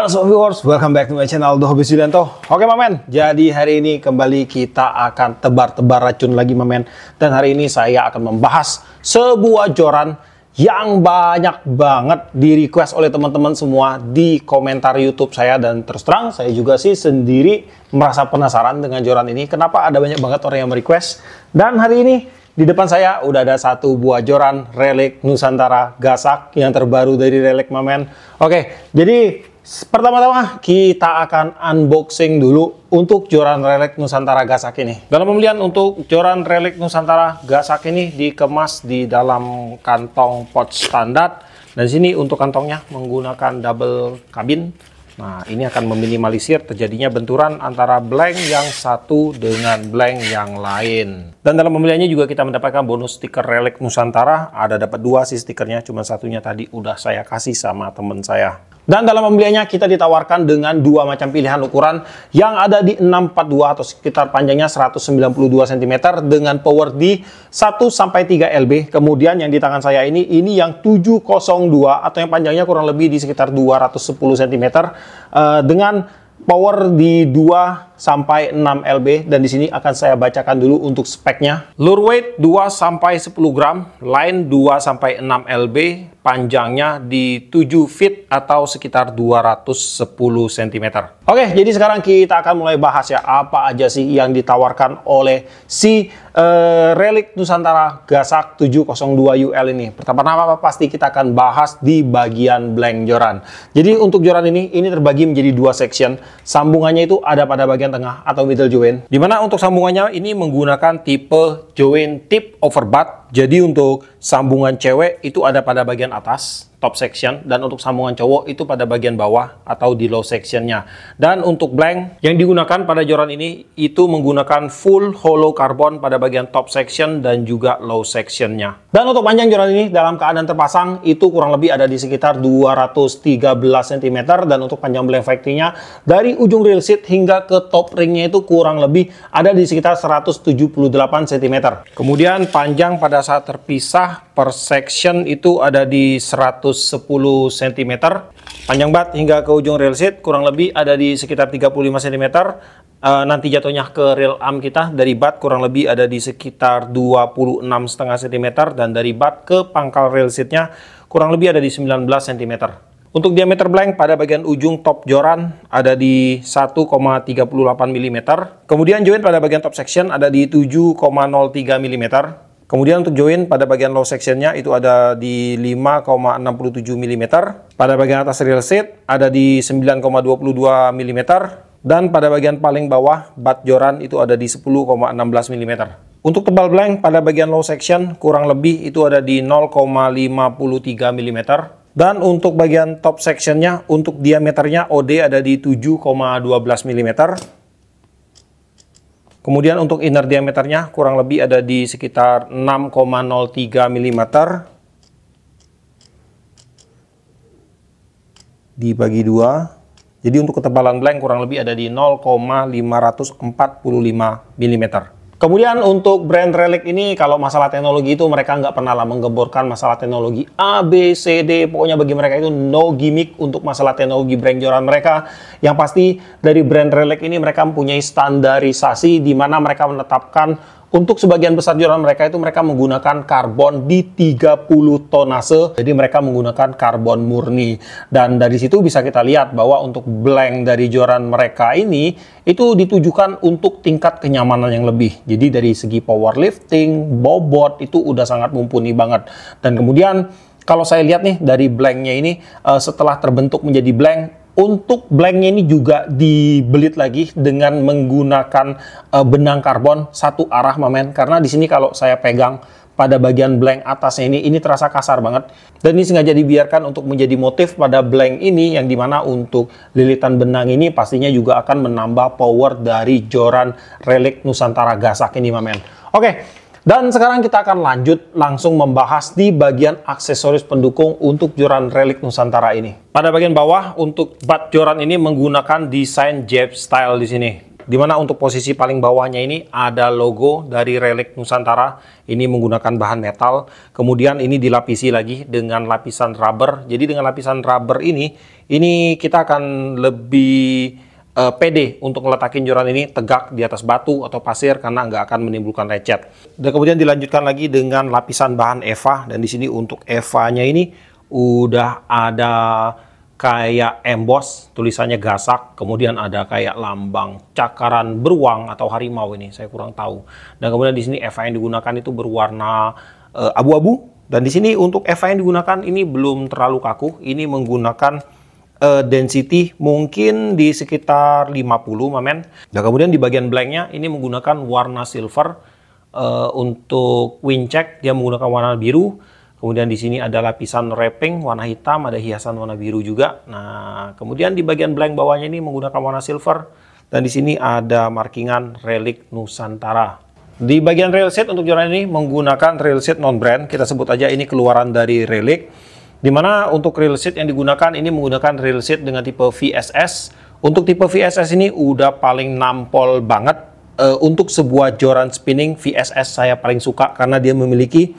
Halo sobat viewers, welcome back to my channel The Hobby Sulianto. Oke Mamen, jadi hari ini kembali kita akan tebar-tebar racun lagi Mamen. Dan hari ini saya akan membahas sebuah joran yang banyak banget di request oleh teman-teman semua di komentar YouTube saya. Dan terus terang saya juga sih sendiri merasa penasaran dengan joran ini. Kenapa ada banyak banget orang yang merequest. Dan hari ini di depan saya udah ada satu buah joran Relic Nusantara Gasak yang terbaru dari Relic Mamen. Oke, jadi pertama-tama kita akan unboxing dulu untuk joran Relic Nusantara Gasak ini. Dalam pembelian untuk joran Relic Nusantara Gasak ini dikemas di dalam kantong pouch standar. Dan di sini untuk kantongnya menggunakan double kabin. Nah, ini akan meminimalisir terjadinya benturan antara blank yang satu dengan blank yang lain. Dan dalam pembeliannya juga kita mendapatkan bonus stiker Relic Nusantara. Ada dapat dua sih stikernya, cuma satunya tadi udah saya kasih sama temen saya. Dan dalam pembeliannya kita ditawarkan dengan dua macam pilihan ukuran yang ada di 642 atau sekitar panjangnya 192 cm dengan power di 1-3 lb. Kemudian yang di tangan saya ini yang 702 atau yang panjangnya kurang lebih di sekitar 210 cm dengan power di 2-6 lb. Dan di sini akan saya bacakan dulu untuk speknya. Lure weight 2-10 gram, line 2-6 lb, panjangnya di 7 feet atau sekitar 210 cm. Oke, jadi sekarang kita akan mulai bahas ya apa aja sih yang ditawarkan oleh si Relic Nusantara Gasak 702 UL ini. Pertama-tama pasti kita akan bahas di bagian blank joran. Jadi untuk joran ini terbagi menjadi dua section. Sambungannya itu ada pada bagian tengah atau middle joint. Dimana untuk sambungannya ini menggunakan tipe joint tip over butt. Jadi untuk sambungan cewek itu ada pada bagian atas, top section, dan untuk sambungan cowok itu pada bagian bawah atau di low sectionnya. Dan untuk blank yang digunakan pada joran ini itu menggunakan full hollow carbon pada bagian top section dan juga low sectionnya. Dan untuk panjang joran ini dalam keadaan terpasang itu kurang lebih ada di sekitar 213 cm. Dan untuk panjang blank factory-nya dari ujung reel seat hingga ke top ringnya itu kurang lebih ada di sekitar 178 cm. Kemudian panjang pada saat terpisah per section itu ada di 110 cm. Panjang bat hingga ke ujung reel seat kurang lebih ada di sekitar 35 cm. Nanti jatuhnya ke reel arm kita dari bat kurang lebih ada di sekitar 26,5 cm. Dan dari bat ke pangkal reel seatnya kurang lebih ada di 19 cm. Untuk diameter blank pada bagian ujung top joran ada di 1,38 mm. Kemudian joint pada bagian top section ada di 7,03 mm. Kemudian untuk joint pada bagian low sectionnya itu ada di 5,67 mm. Pada bagian atas reel seat ada di 9,22 mm. Dan pada bagian paling bawah butt joran itu ada di 10,16 mm. Untuk tebal blank pada bagian low section kurang lebih itu ada di 0,53 mm. Dan untuk bagian top sectionnya untuk diameternya OD ada di 7,12 mm. Kemudian untuk inner diameternya kurang lebih ada di sekitar 6,03 mm. Dibagi dua. Jadi untuk ketebalan blank kurang lebih ada di 0,545 mm. Kemudian untuk brand Relic ini kalau masalah teknologi itu mereka nggak pernah lah menggemborkan masalah teknologi A, B, C, D. Pokoknya bagi mereka itu no gimmick untuk masalah teknologi brand joran mereka. Yang pasti dari brand Relic ini mereka mempunyai standarisasi di mana mereka menetapkan untuk sebagian besar joran mereka itu mereka menggunakan karbon di 30 tonase. Jadi mereka menggunakan karbon murni. Dan dari situ bisa kita lihat bahwa untuk blank dari joran mereka ini itu ditujukan untuk tingkat kenyamanan yang lebih. Jadi dari segi powerlifting, bobot itu udah sangat mumpuni banget. Dan kemudian kalau saya lihat nih dari blanknya ini setelah terbentuk menjadi blank, untuk blanknya ini juga dibelit lagi dengan menggunakan benang karbon satu arah Mamen. Karena di sini kalau saya pegang pada bagian blank atasnya ini terasa kasar banget. Dan ini sengaja dibiarkan untuk menjadi motif pada blank ini yang dimana untuk lilitan benang ini pastinya juga akan menambah power dari joran Relic Nusantara Gasak ini Mamen. Oke. Dan sekarang kita akan lanjut langsung membahas di bagian aksesoris pendukung untuk joran Relic Nusantara ini. Pada bagian bawah untuk butt joran ini menggunakan desain Jab style di sini. Dimana untuk posisi paling bawahnya ini ada logo dari Relic Nusantara. Ini menggunakan bahan metal. Kemudian ini dilapisi lagi dengan lapisan rubber. Jadi dengan lapisan rubber ini kita akan lebih pede untuk ngeletakin joran ini tegak di atas batu atau pasir karena nggak akan menimbulkan lecet. Dan kemudian dilanjutkan lagi dengan lapisan bahan EVA. Dan di sini untuk EVA-nya ini udah ada kayak emboss, tulisannya Gasak, kemudian ada kayak lambang cakaran beruang atau harimau, ini saya kurang tahu. Dan kemudian di sini EVA yang digunakan itu berwarna abu-abu. Dan di sini untuk EVA yang digunakan ini belum terlalu kaku, ini menggunakan density mungkin di sekitar 50 mamen. Dan kemudian di bagian blanknya ini menggunakan warna silver. Untuk wing check dia menggunakan warna biru. Kemudian di sini ada lapisan wrapping warna hitam, ada hiasan warna biru juga. Nah, kemudian di bagian blank bawahnya ini menggunakan warna silver. Dan di sini ada markingan Relic Nusantara. Di bagian railset untuk joran ini menggunakan railset non-brand. Kita sebut aja ini keluaran dari Relic. Dimana untuk railset yang digunakan ini menggunakan railset dengan tipe VSS. Untuk tipe VSS ini udah paling nampol banget. Untuk sebuah joran spinning, VSS saya paling suka karena dia memiliki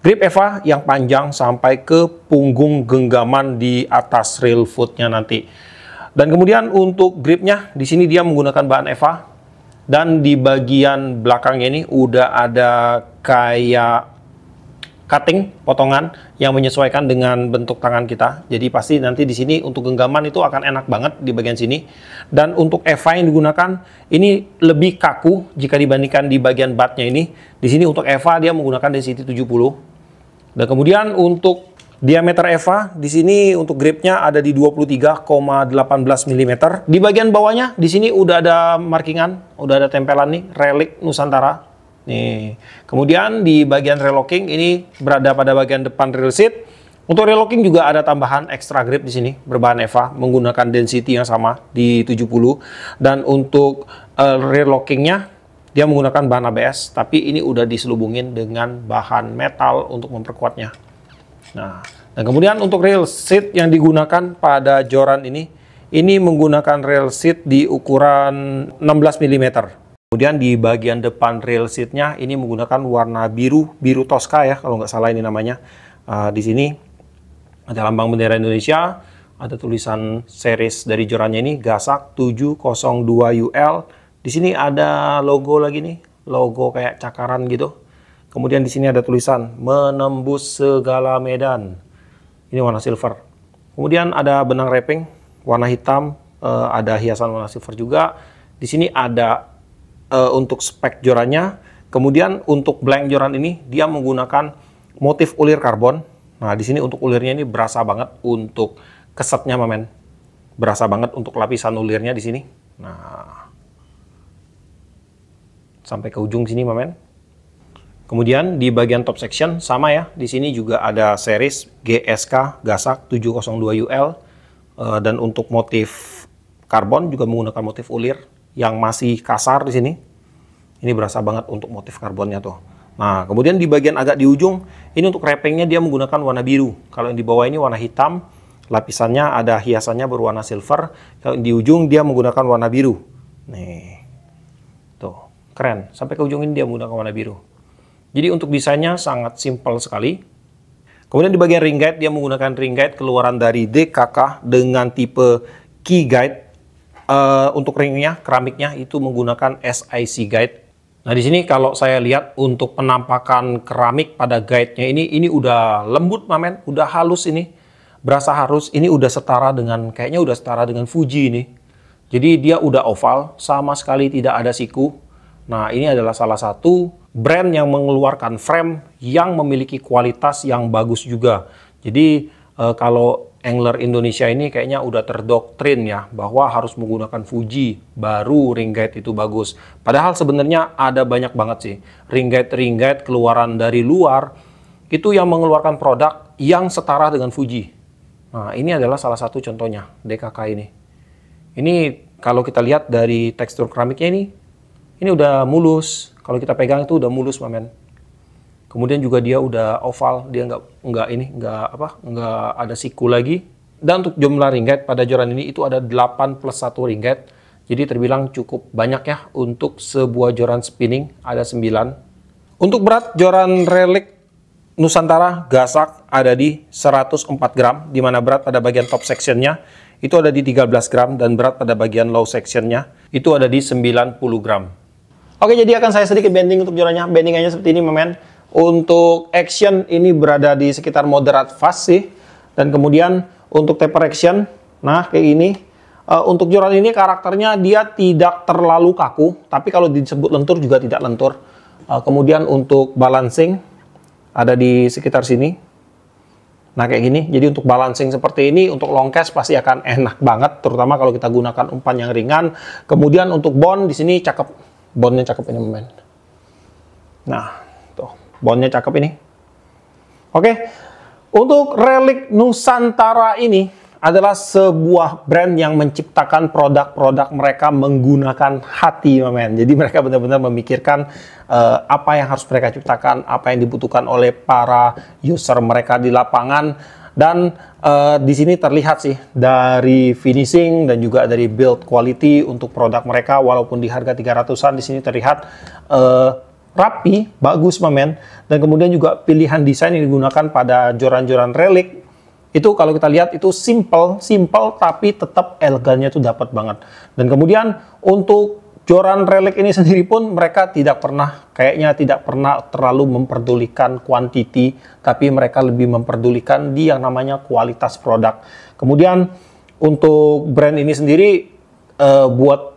grip EVA yang panjang sampai ke punggung genggaman di atas rail footnya nanti. Dan kemudian untuk gripnya, di sini dia menggunakan bahan EVA. Dan di bagian belakangnya ini udah ada kayak cutting, potongan yang menyesuaikan dengan bentuk tangan kita. Jadi pasti nanti di sini untuk genggaman itu akan enak banget di bagian sini. Dan untuk EVA yang digunakan ini lebih kaku jika dibandingkan di bagian buttnya ini. Di sini untuk EVA dia menggunakan density 70. Dan kemudian untuk diameter EVA di sini untuk gripnya ada di 23,18 mm. Di bagian bawahnya di sini udah ada markingan, udah ada tempelan nih Relic Nusantara. Nih. Kemudian di bagian rail locking ini berada pada bagian depan rail seat. Untuk rail locking juga ada tambahan extra grip di sini berbahan EVA menggunakan density yang sama di 70. Dan untuk rail lockingnya dia menggunakan bahan ABS, tapi ini udah diselubungin dengan bahan metal untuk memperkuatnya. Nah, dan kemudian untuk rail seat yang digunakan pada joran ini menggunakan rail seat di ukuran 16 mm. Kemudian di bagian depan rail seatnya ini menggunakan warna biru Tosca ya, kalau nggak salah ini namanya. Di sini ada lambang bendera Indonesia, ada tulisan series dari jorannya ini Gasak 702UL. Di sini ada logo lagi nih, logo kayak cakaran gitu. Kemudian di sini ada tulisan menembus segala medan. Ini warna silver. Kemudian ada benang wrapping warna hitam, ada hiasan warna silver juga. Di sini ada untuk spek jorannya. Kemudian untuk blank joran ini dia menggunakan motif ulir karbon. Nah, di sini untuk ulirnya ini berasa banget untuk kesetnya, mamen. Berasa banget untuk lapisan ulirnya di sini. Nah, sampai ke ujung sini, mamen. Kemudian di bagian top section sama ya, di sini juga ada series GSK Gasak 702UL dan untuk motif karbon juga menggunakan motif ulir yang masih kasar di sini. Ini berasa banget untuk motif karbonnya tuh. Nah, kemudian di bagian agak di ujung ini untuk wrappingnya dia menggunakan warna biru. Kalau yang di bawah ini warna hitam, lapisannya ada hiasannya berwarna silver. Kalau di ujung dia menggunakan warna biru. Nih. Tuh. Keren, sampai ke ujung ini dia menggunakan warna biru. Jadi untuk desainnya sangat simpel sekali. Kemudian di bagian ring guide dia menggunakan ring guide keluaran dari DKK dengan tipe key guide. Untuk ringnya, keramiknya itu menggunakan SIC guide. Nah di sini kalau saya lihat untuk penampakan keramik pada guide-nya ini udah lembut, mamen, udah halus ini. Berasa halus, ini udah setara dengan, kayaknya udah setara dengan Fuji ini. Jadi dia udah oval, sama sekali tidak ada siku. Nah, ini adalah salah satu brand yang mengeluarkan frame yang memiliki kualitas yang bagus juga. Jadi, kalau angler Indonesia ini kayaknya udah terdoktrin ya, bahwa harus menggunakan Fuji, baru ring guide itu bagus. Padahal sebenarnya ada banyak banget sih. Ring guide keluaran dari luar, itu yang mengeluarkan produk yang setara dengan Fuji. Nah, ini adalah salah satu contohnya, DKK ini. Ini kalau kita lihat dari tekstur keramiknya ini udah mulus. Kalau kita pegang itu udah mulus, mamen. Kemudian juga dia udah oval, dia nggak ada siku lagi. Dan untuk jumlah ring guide pada joran ini itu ada 8+1 ring guide. Jadi terbilang cukup banyak ya untuk sebuah joran spinning, ada 9. Untuk berat joran relik Nusantara Gasak ada di 104 gram, di mana berat pada bagian top sectionnya itu ada di 13 gram, dan berat pada bagian low sectionnya itu ada di 90 gram. Oke, jadi akan saya sedikit bending untuk jorannya. Bendingannya seperti ini, men. Untuk action ini berada di sekitar moderate fast sih. Dan kemudian untuk taper action, nah kayak ini. Untuk joran ini karakternya dia tidak terlalu kaku, tapi kalau disebut lentur juga tidak lentur. Kemudian untuk balancing ada di sekitar sini. Nah kayak gini. Jadi untuk balancing seperti ini untuk long cast pasti akan enak banget, terutama kalau kita gunakan umpan yang ringan. Kemudian untuk bond di sini cakep, bondnya cakep ini, men. Nah tuh bondnya cakep ini. Oke, untuk relik Nusantara ini adalah sebuah brand yang menciptakan produk-produk mereka menggunakan hati, men. Jadi mereka benar-benar memikirkan apa yang harus mereka ciptakan, apa yang dibutuhkan oleh para user mereka di lapangan. Dan di sini terlihat sih dari finishing dan juga dari build quality untuk produk mereka, walaupun di harga 300-an di sini terlihat rapi, bagus, men. Dan kemudian juga pilihan desain yang digunakan pada joran-joran relik itu kalau kita lihat itu simple tapi tetap elegannya itu dapat banget. Dan kemudian untuk joran relik ini sendiri pun mereka kayaknya tidak pernah terlalu memperdulikan quantity, tapi mereka lebih memperdulikan di yang namanya kualitas produk. Kemudian untuk brand ini sendiri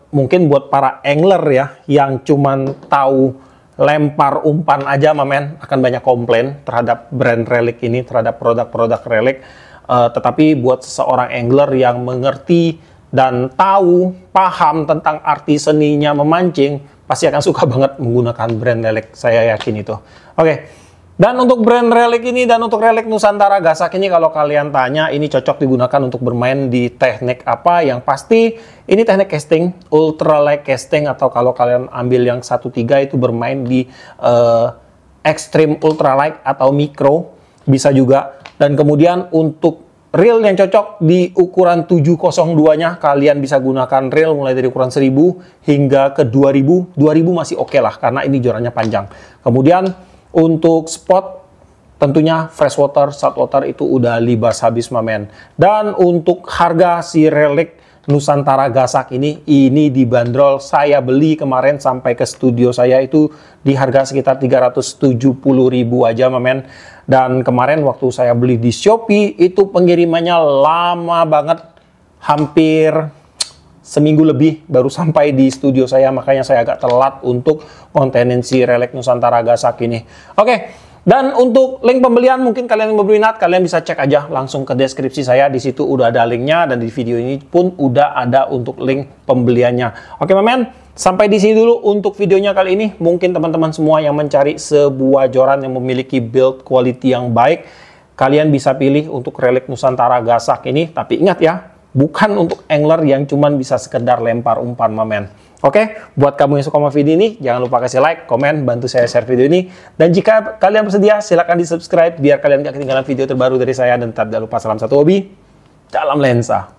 mungkin buat para angler ya yang cuman tahu lempar umpan aja, men, akan banyak komplain terhadap brand relik ini, terhadap produk-produk relik. Tetapi buat seseorang angler yang mengerti dan paham tentang arti seninya memancing, pasti akan suka banget menggunakan brand relik, saya yakin itu. Oke. Dan untuk brand relik ini dan untuk relik Nusantara Gasak ini, kalau kalian tanya ini cocok digunakan untuk bermain di teknik apa, yang pasti ini teknik casting, ultralight casting, atau kalau kalian ambil yang 1.3 itu bermain di extreme ultralight atau micro, bisa juga. Dan kemudian untuk reel yang cocok di ukuran 702-nya, kalian bisa gunakan reel mulai dari ukuran 1000 hingga ke 2000. 2000 masih oke lah, karena ini jorannya panjang. Kemudian untuk spot, tentunya freshwater, saltwater itu udah libas habis, men. Dan untuk harga si relik Nusantara Gasak ini dibanderol, saya beli kemarin sampai ke studio saya itu di harga sekitar 370.000 aja, men. Dan kemarin waktu saya beli di Shopee itu pengirimannya lama banget, hampir seminggu lebih baru sampai di studio saya, makanya saya agak telat untuk kontenin si relik Nusantara Gasak ini. Oke. Dan untuk link pembelian, mungkin kalian yang berminat, kalian bisa cek aja langsung ke deskripsi saya. Di situ udah ada linknya, dan di video ini pun udah ada untuk link pembeliannya. Oke, men, sampai di sini dulu untuk videonya kali ini. Mungkin teman-teman semua yang mencari sebuah joran yang memiliki build quality yang baik, kalian bisa pilih untuk relik Nusantara Gasak ini. Tapi ingat ya, bukan untuk angler yang cuman bisa sekedar lempar umpan, men. Oke, buat kamu yang suka sama video ini, jangan lupa kasih like, komen, bantu saya share video ini. Dan jika kalian bersedia, silahkan di-subscribe biar kalian gak ketinggalan video terbaru dari saya. Dan tetap jangan lupa salam satu hobi dalam lensa.